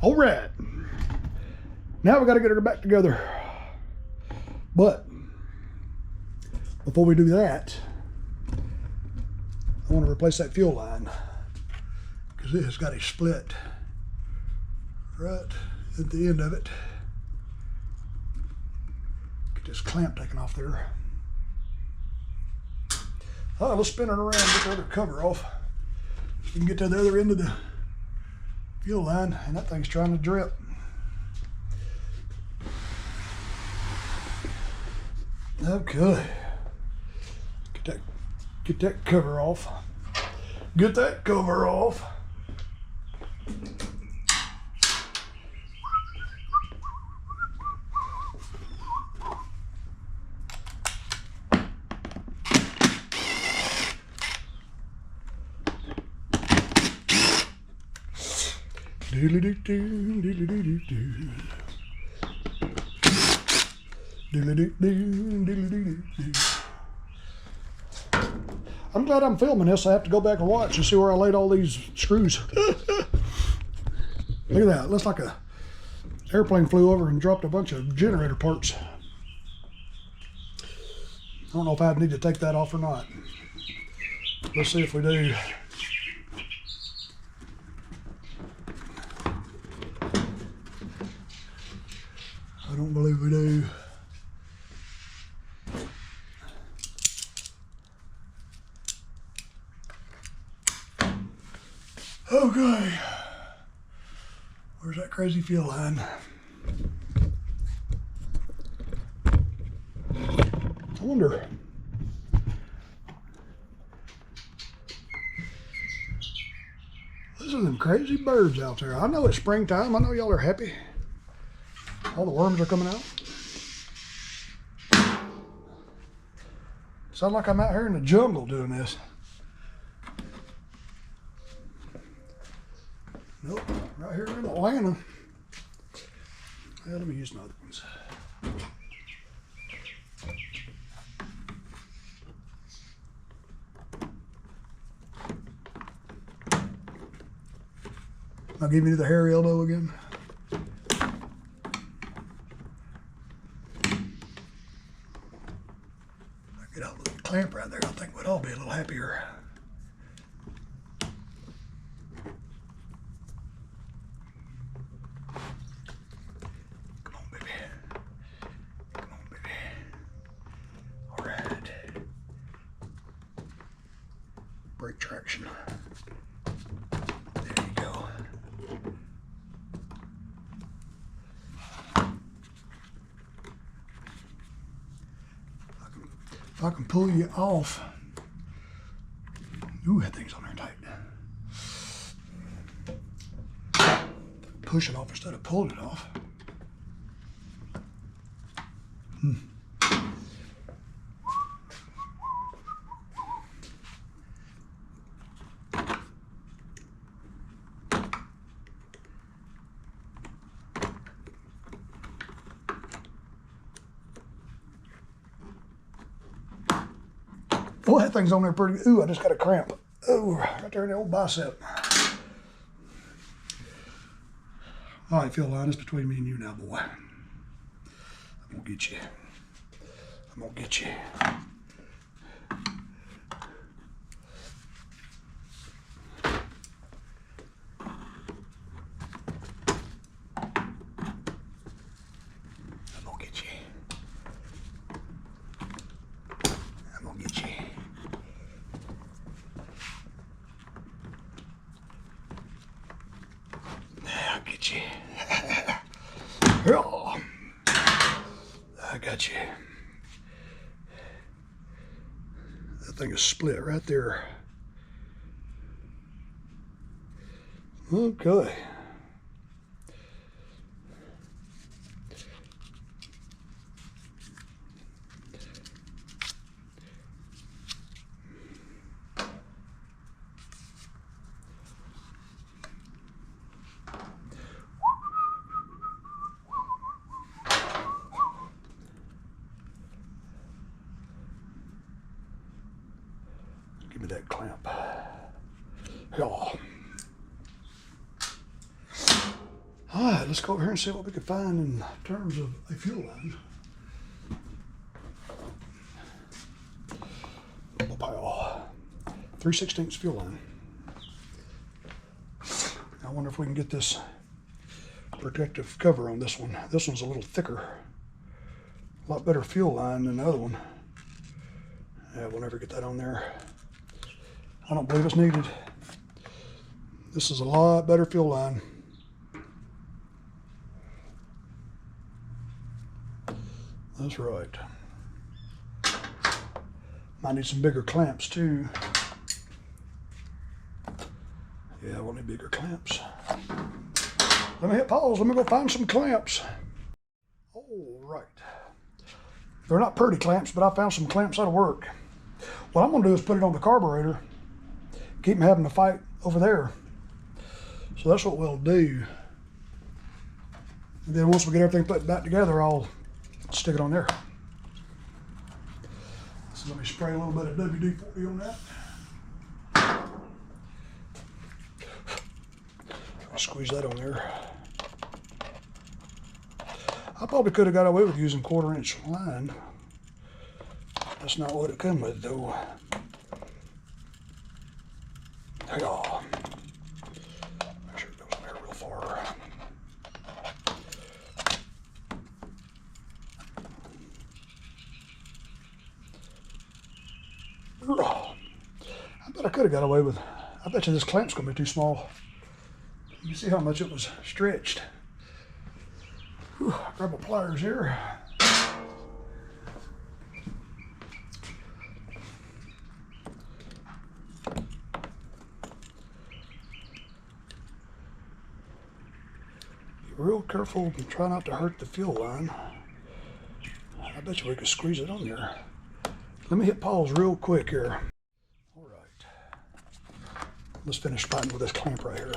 All right. Now we got to get her back together. But before we do that, I want to replace that fuel line because it has got a split right at the end of it. Get this clamp taken off there. Oh, let's spin it around, get the other cover off. So we can get to the other end of the fuel line, and that thing's trying to drip. Okay. Get that cover off. Get that cover off. I'm glad I'm filming this. I have to go back and watch and see where I laid all these screws. Look at that. It looks like a airplane flew over and dropped a bunch of generator parts. I don't know if I need to take that off or not. Let's see if we do. I don't believe we do. Okay. Where's that crazy fuel line? I wonder. Those are them crazy birds out there. I know it's springtime. I know y'all are happy. All the worms are coming out. Sound like I'm out here in the jungle doing this. Nope, right here in Atlanta. Well, let me use my other ones. I'll give you the hairy elbow again. Get out a little clamp right there. I think we'd all be a little happier. Come on, baby. Come on, baby. All right. Brake traction. There you go. If I can pull you off. Ooh, that thing's on there tight. Push it off instead of pulling it off. Oh, that thing's on there pretty good. Ooh, I just got a cramp. Ooh, right there in the old bicep. All right, fuel line is between me and you now, boy. I'm gonna get you. I'm gonna get you. I'm gonna get you. I'm gonna get you. I'll get you. Oh, I got you. That thing is split right there. Okay. Give me that clamp. Oh. All right, let's go over here and see what we can find in terms of a fuel line. Pile. 3/16 fuel line. I wonder if we can get this protective cover on this one. This one's a little thicker. A lot better fuel line than the other one. Yeah, we'll never get that on there. I don't believe it's needed. This is a lot better fuel line. That's right. Might need some bigger clamps too. Yeah, we'll need bigger clamps. Let me hit pause. Let me go find some clamps. All right. They're not pretty clamps, but I found some clamps that'll work. What I'm gonna do is put it on the carburetor. Keep them having to fight over there. So that's what we'll do. And then once we get everything put back together, I'll stick it on there. So let me spray a little bit of WD-40 on that. I'll squeeze that on there. I probably could have got away with using 1/4-inch line. That's not what it come with though. Yeah. Make sure it goes in there real far. I bet I could have got away with. I bet you this clamp's gonna be too small. You see how much it was stretched. Whew, grab my pliers here. Be real careful and try not to hurt the fuel line. I bet you we could squeeze it on there. Let me hit pause real quick here. All right. Let's finish fighting with this clamp right here.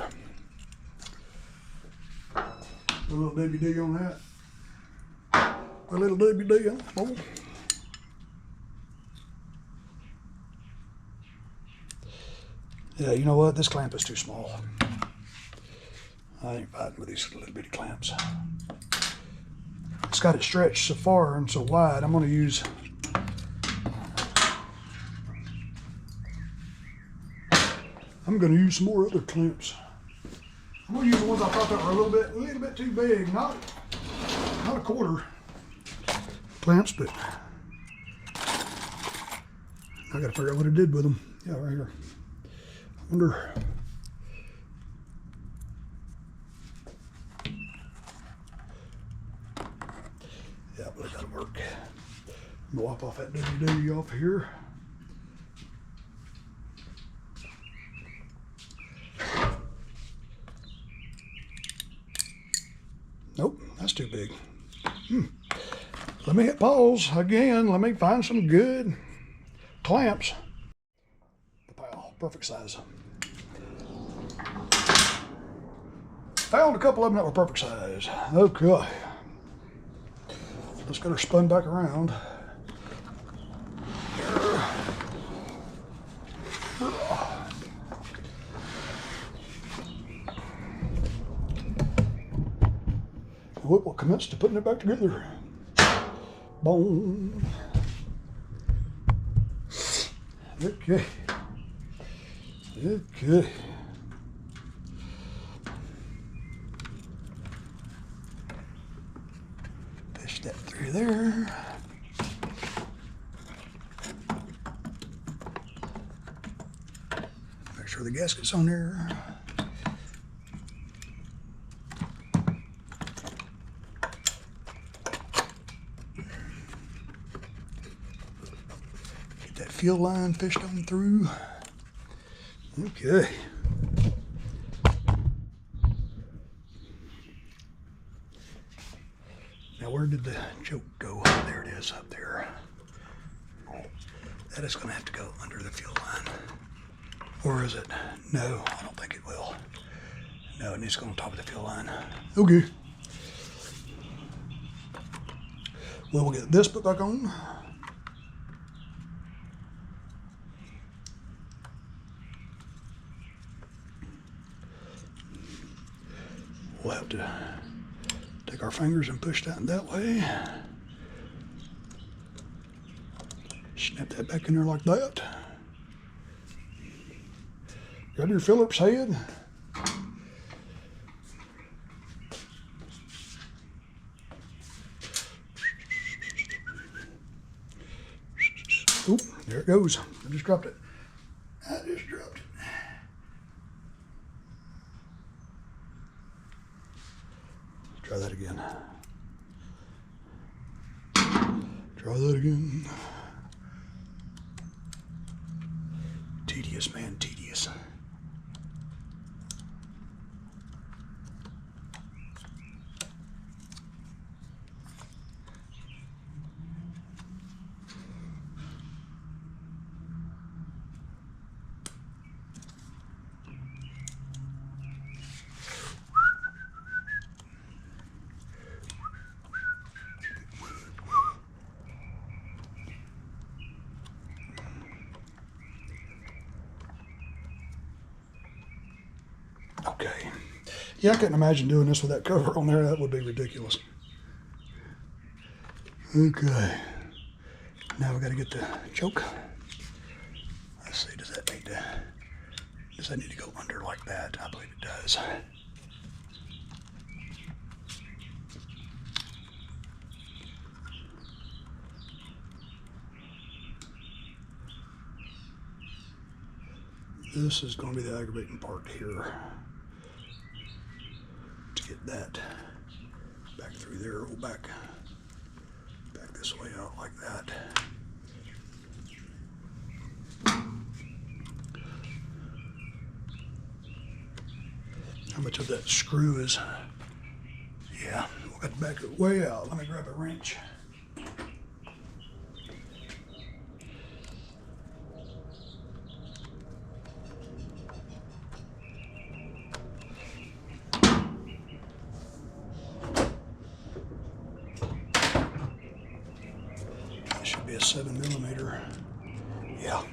A little WD on that. A little WD on that. Oh. Yeah, you know what? This clamp is too small. I ain't fighting with these little bitty clamps. It's got it stretched so far and so wide. I'm going to use some more other clamps. I'm going to use the ones I thought that were a little bit too big. Not a 1/4 clamps, but I got to figure out what it did with them. Yeah, right here. I wonder. Yeah, I believe that'll work. I'm going to wipe off that WD off here. Nope, that's too big. Let me hit pause again. Let me find some good clamps. The pile, perfect size. Found a couple of them that were perfect size. Okay. Let's get her spun back around. We'll commence to putting it back together. Boom. Okay. Okay. Push that through there. Make sure the gasket's on there. Fuel line fished on through. Okay. Now where did the choke go? There it is up there. That is going to have to go under the fuel line. Or is it? No, I don't think it will. No, it needs to go on top of the fuel line. Okay. Well, we'll get this put back on. We'll have to take our fingers and push that way. Snap that back in there like that. Grab your Phillips head. Oop, there it goes. I just dropped it. Try that again. Try that again. Tedious, man, tedious. Okay. Yeah, I couldn't imagine doing this with that cover on there. That would be ridiculous. Okay. Now we got to get the choke. Let's see, does that need to go under like that? I believe it does. This is going to be the aggravating part here. To get that back through there, or back this way out like that. How much of that screw is? Yeah, we'll have to back it way out. Let me grab a wrench. Should be a 7mm. Yeah.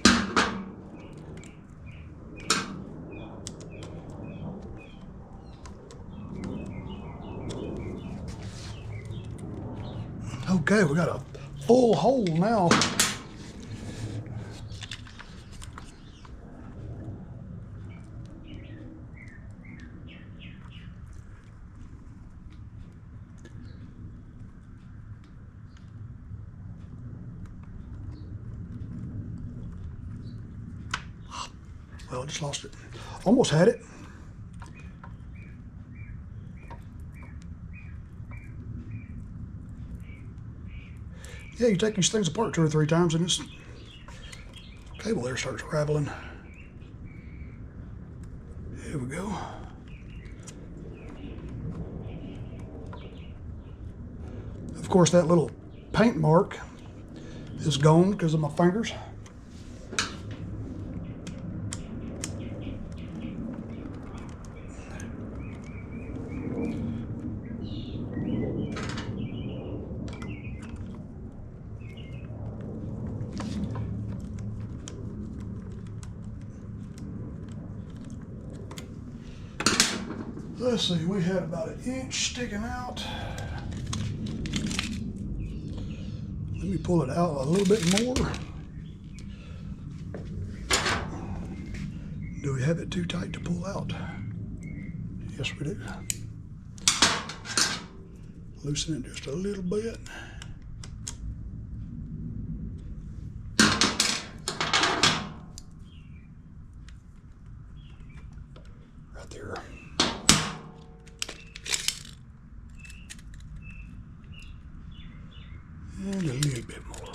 Okay, we got a full hole now. Well, I just lost it. Almost had it. Yeah, you take these things apart 2 or 3 times and this cable there starts raveling. Here we go. Of course, that little paint mark is gone because of my fingers. Let's see, we had about 1 inch sticking out. Let me pull it out a little bit more. Do we have it too tight to pull out? Yes, we do. Loosen it just a little bit. Right there. And a little bit more.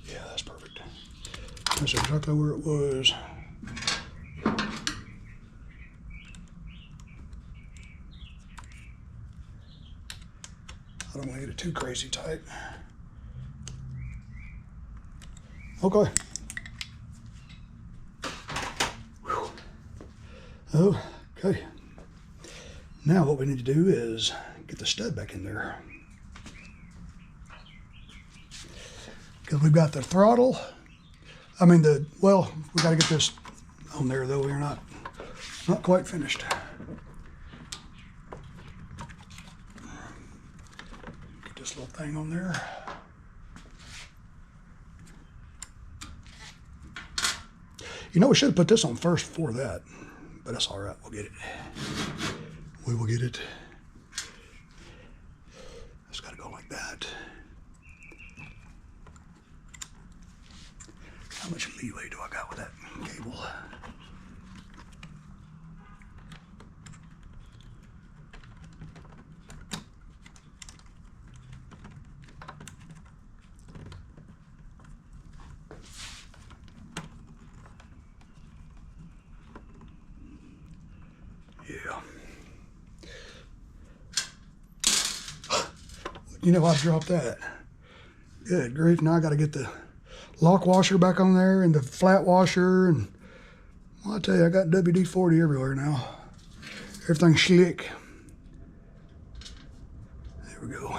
Yeah, that's perfect. That's exactly where it was. I don't want to get it too crazy tight. Okay. Okay. Now what we need to do is get the stud back in there. because we've got the throttle. Well, we got to get this on there though. We're not quite finished. Get this little thing on there. You know, we should have put this on first before that, but that's all right. We'll get it. We will get it. It's got to go like that. How much leeway do I got with that cable? Yeah. You know, I dropped that. Good grief, now I got to get the lock washer back on there and the flat washer. And well, I tell you, I got WD-40 everywhere now. Everything's slick. There we go.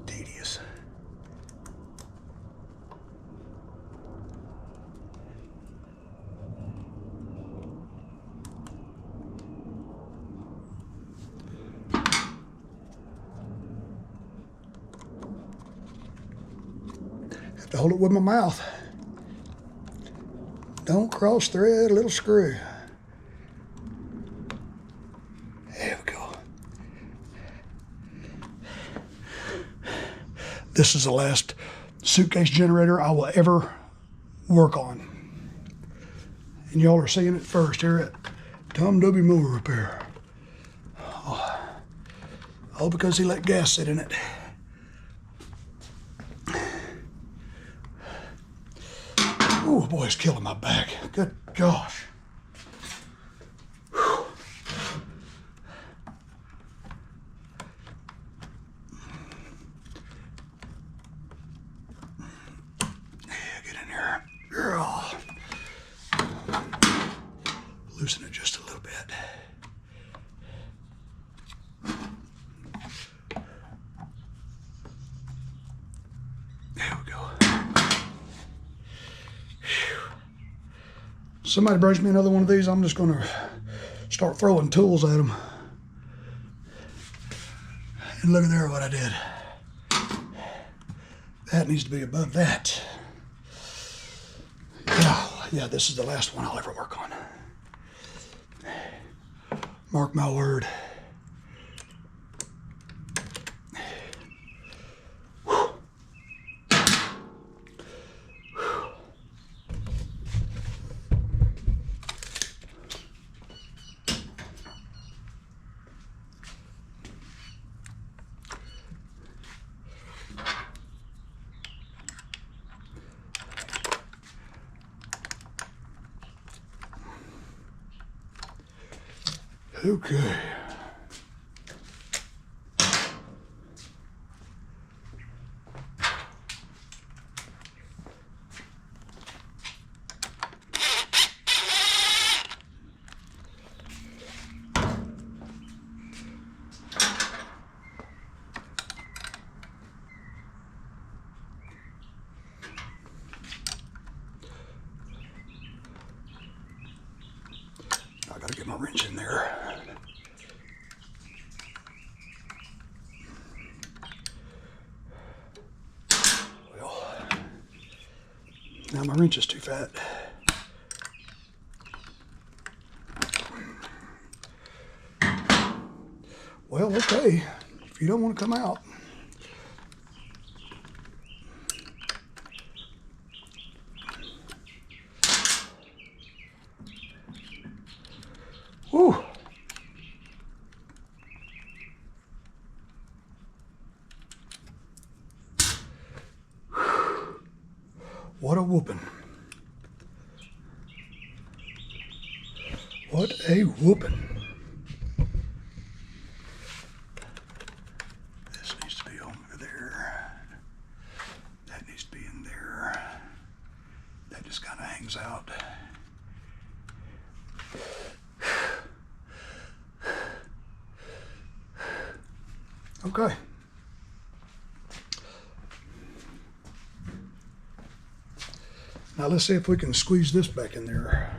Tedious. To hold it with my mouth. Don't cross thread a little screw. There we go. This is the last suitcase generator I will ever work on. And y'all are seeing it first here at Tom Doby Mower Repair. All because he let gas sit in it. Oh boy, it's killing my back. Good gosh. Whew. Yeah, get in here. Girl. Loosen it just a little bit. There we go. Somebody brings me another one of these, I'm just going to start throwing tools at them. And look at there what I did. That needs to be above that. Yeah, this is the last one I'll ever work on. Mark my word. Okay. I gotta get my wrench in there. Now my wrench is too fat. Well, okay, if you don't want to come out. Whew. What a whooping. What a whooping. This needs to be over there. That needs to be in there. That just kind of hangs out. Okay. Now let's see if we can squeeze this back in there.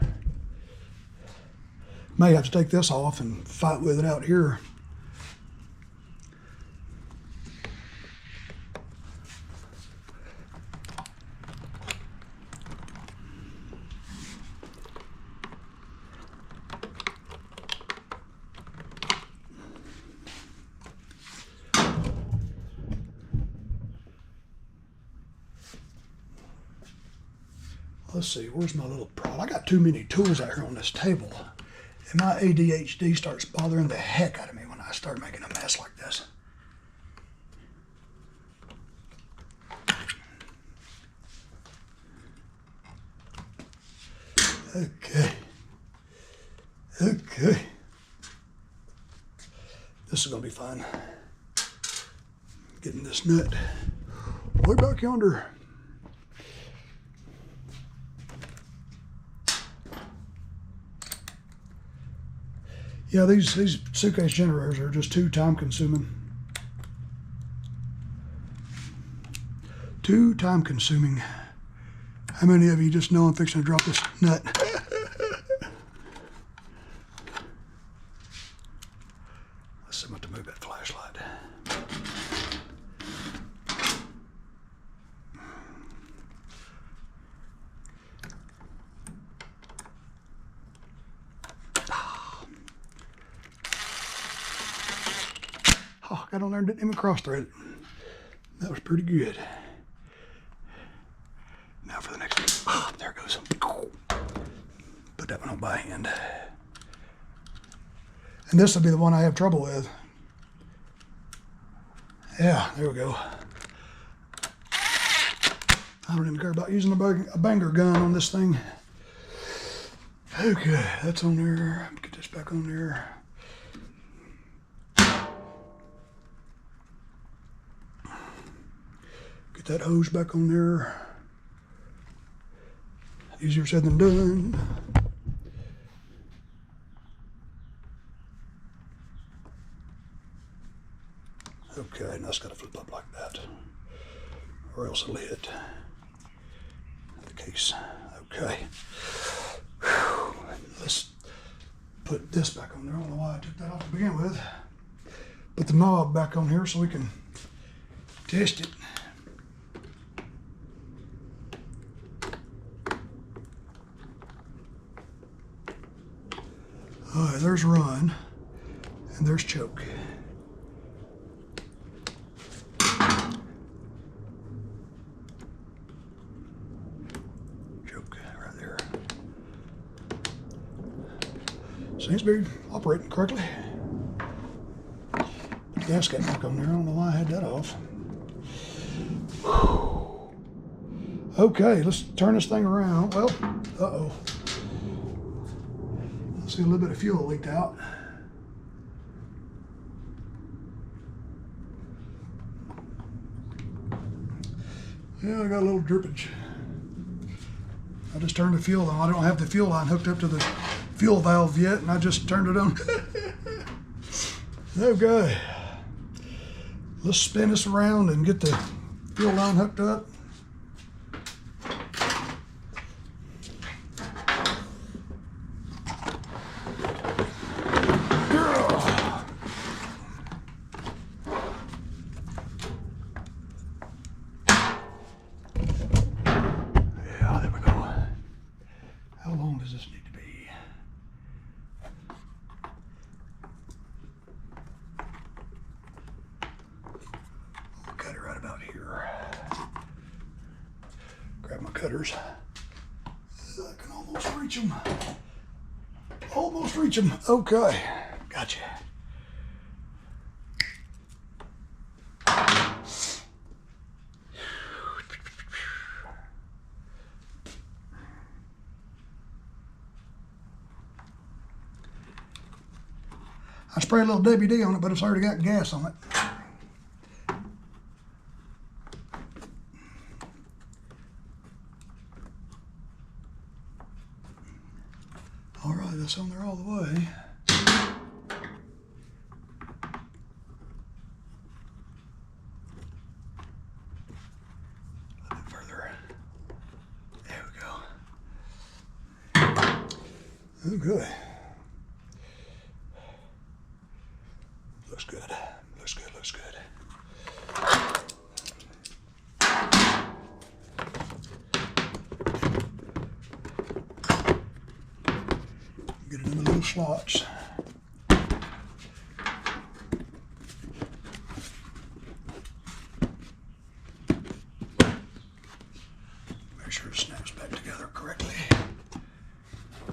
May have to take this off and fight with it out here. Let's see, where's my little prod? I got too many tools out here on this table. And my ADHD starts bothering the heck out of me when I start making a mess like this. Okay. Okay. This is gonna be fun. Getting this nut way back yonder. Yeah, these suitcase generators are just too time consuming. Too time consuming. How many of you just know I'm fixing to drop this nut? Let's see what to move that flashlight. Oh, got on there and didn't even cross thread it. That was pretty good. Now for the next one. Oh, there it goes. Put that one on by hand. And this will be the one I have trouble with. Yeah, there we go. I don't even care about using a banger gun on this thing. Okay, that's on there. Get this back on there. Get that hose back on there. Easier said than done. Okay, now it's got to flip up like that, or else it'll hit the case. Okay. Whew. Let's put this back on there. I don't know why I took that off to begin with. Put the knob back on here so we can test it. All right, there's run, and there's choke. Choke right there. Seems to be operating correctly. Put the gasket back on there. I don't know why I had that off. Okay, let's turn this thing around. Well, uh-oh. See a little bit of fuel leaked out. Yeah, I got a little drippage. I just turned the fuel on. I don't have the fuel line hooked up to the fuel valve yet, and I just turned it on. Okay. Let's spin this around and get the fuel line hooked up. Grab my cutters. I can almost reach them. Almost reach them. Okay, gotcha. I spray a little WD on it, but it's already got gas on it. All right, that's on there all the way. Okay. Looks good. Looks good. Looks good. Get it in the little slots. Make sure it snaps back together correctly.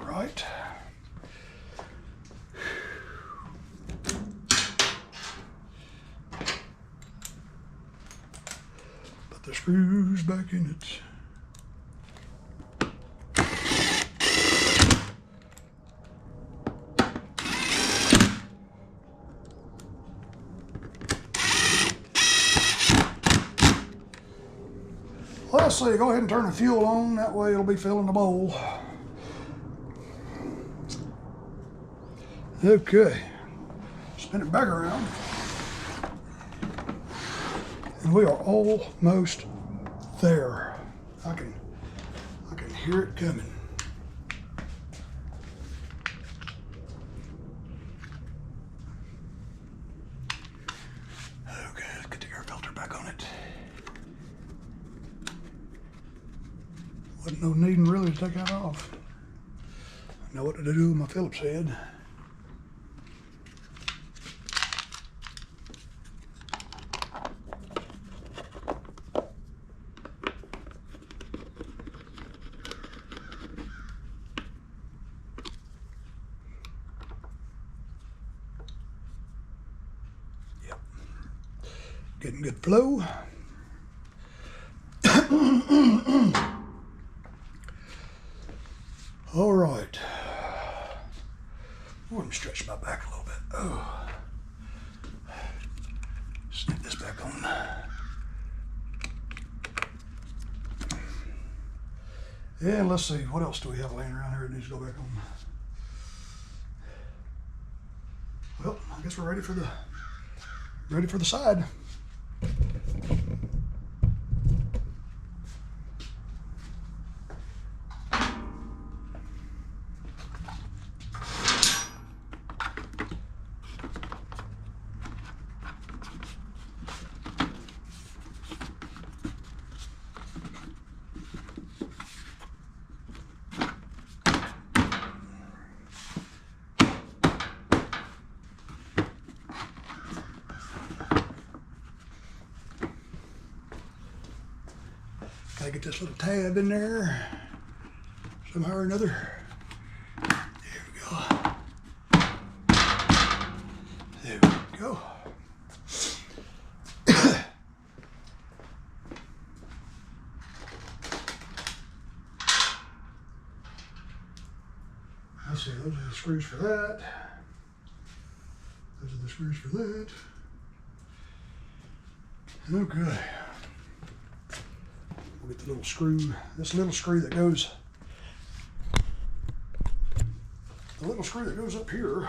All right. Put the screws back in it. Let's see, go ahead and turn the fuel on, that way it'll be filling the bowl. Okay, spin it back around. And we are almost there. I can hear it coming. Okay, let's get the air filter back on it. Wasn't no needing really to take that off. I know what to do with my Phillips head. Yep. Getting good flow. All right. Let me stretch my back a little bit. Oh. Snip this back on. And let's see, what else do we have laying around here that needs to go back on? Well, I guess we're ready for the side. Gotta get this little tab in there somehow or another. There we go. There we go. Let's see, those are the screws for that. Those are the screws for that. Okay. We'll get the little screw, this little screw that goes, the little screw that goes up here.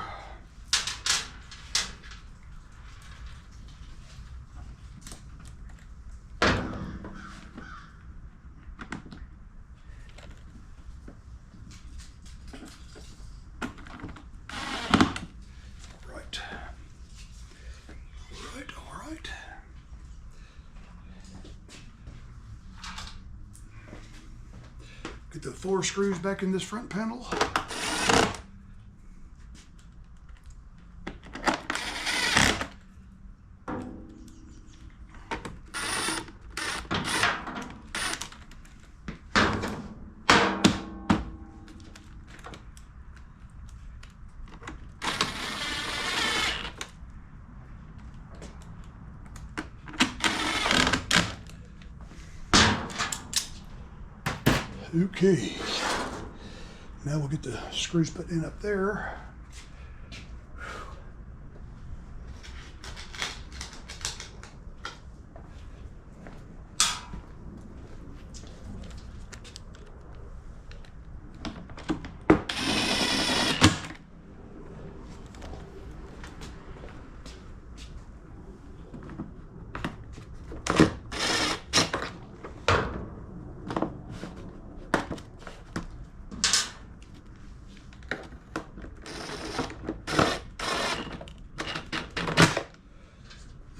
All right. Get the 4 screws back in this front panel. Okay, now we'll get the screws put in up there.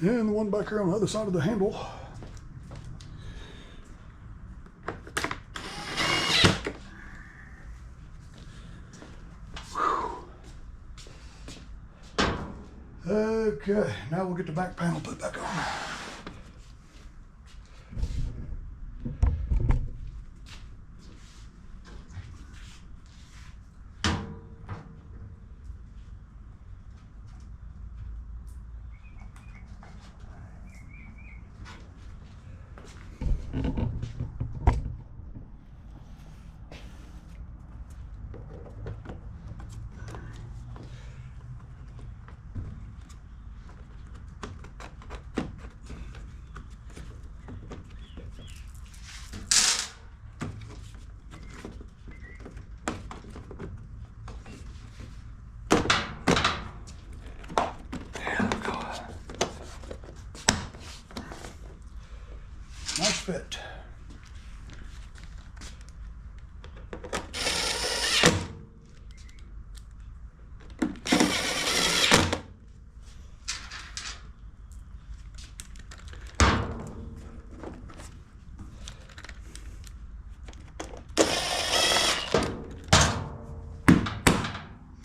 And the one back here on the other side of the handle. Okay, now we'll get the back panel put back on. Nice fit.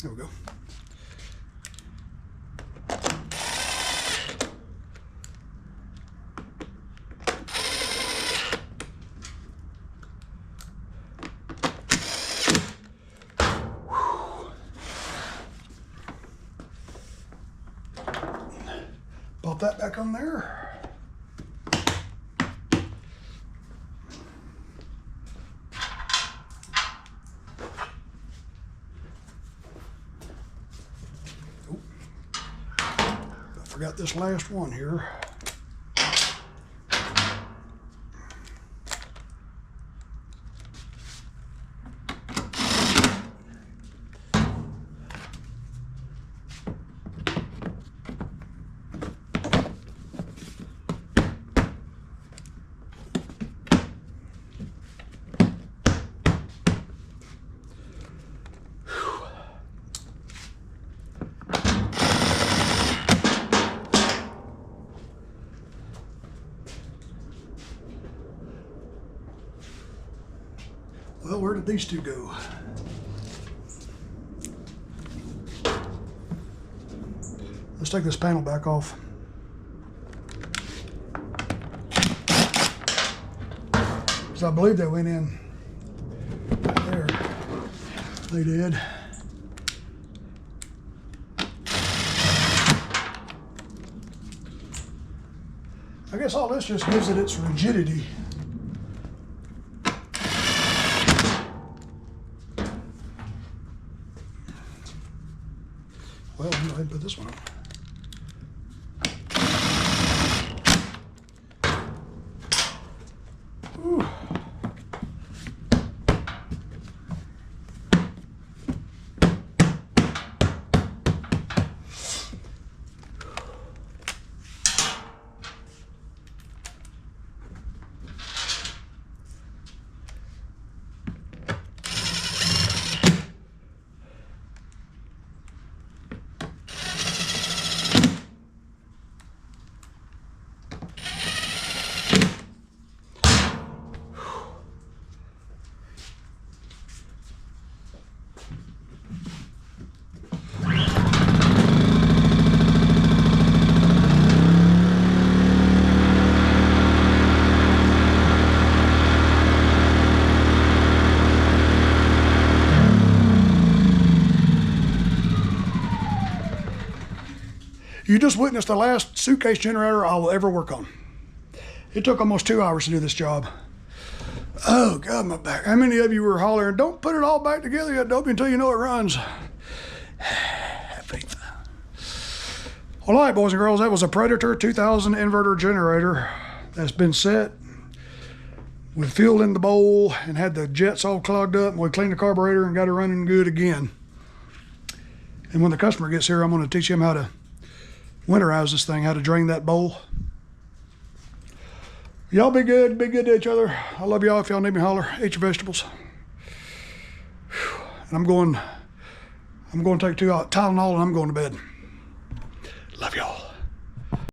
There we go. Pop that back on there. Oh, I forgot this last one here. Well, where did these two go? Let's take this panel back off. Because I believe they went in there. They did. I guess all this just gives it its rigidity. Well, I'm going to go ahead and put this one on. Ooh. You just witnessed the last suitcase generator I will ever work on. It took almost 2 hours to do this job. Oh God, my back. How many of you were hollering, don't put it all back together yet, Doby, until you know it runs? Have faith. All right, boys and girls, that was a Predator 2000 inverter generator that's been set with fuel in the bowl and had the jets all clogged up, and we cleaned the carburetor and got it running good again. And when the customer gets here, I'm going to teach him how to winterize this thing, how to drain that bowl. Y'all be good to each other. I love y'all. If y'all need me, holler. Eat your vegetables. And I'm going to take 2 Tylenol and I'm going to bed. Love y'all.